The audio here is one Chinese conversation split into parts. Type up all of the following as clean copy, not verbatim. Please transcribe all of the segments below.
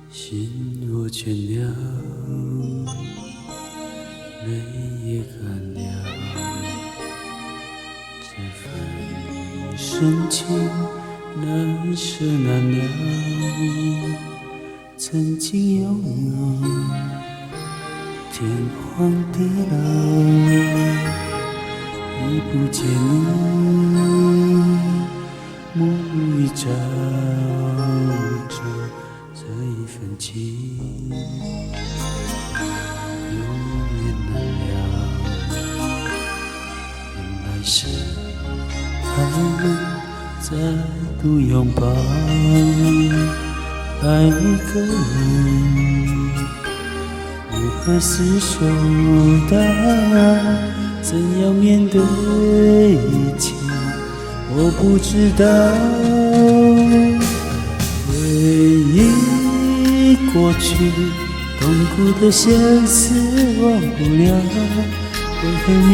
心若倦了，泪也干了，这份深情难舍难了。曾经拥有，天荒地老，已不见你，沐浴朝朝。这一份情，永远难了。愿来生还能再度拥抱爱一个人，如何厮守到怎样面对一切，我不知道。回忆过去，痛苦的相思忘不了，为何你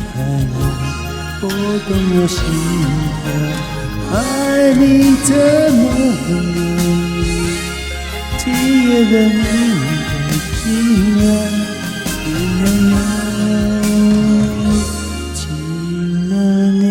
还来拨动我心跳？爱你怎么了？体验了你的冰凉，不能要情难了。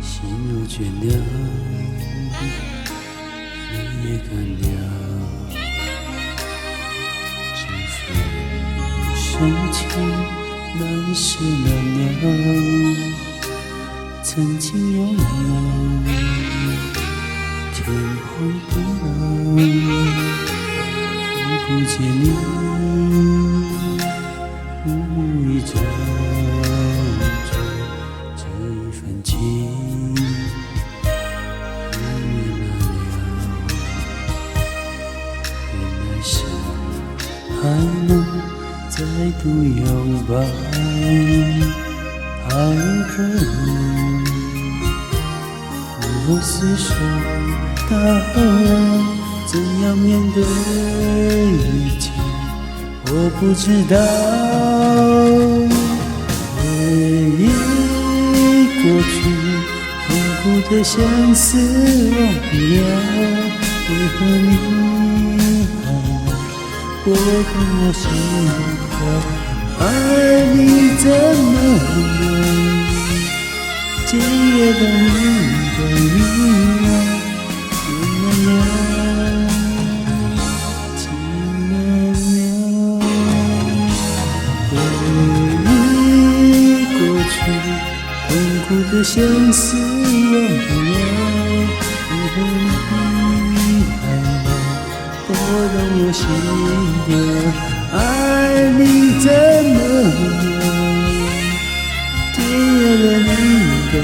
心若倦了，泪也干了，这份深情难舍难了。曾经拥有，天荒地老，已不见你，沐浴朝朝。这一份情，还能再度拥抱爱一个人，如何厮守到怎样面对一切，我不知道。回忆过去，痛苦的相思忘不了，为何你拨动我心跳？爱你怎么了？今夜的你的迷惘，情难了，情难了。回忆过去，痛苦的相思忘不了，为何你还来拨动我心跳？爱你怎么了？体验了你的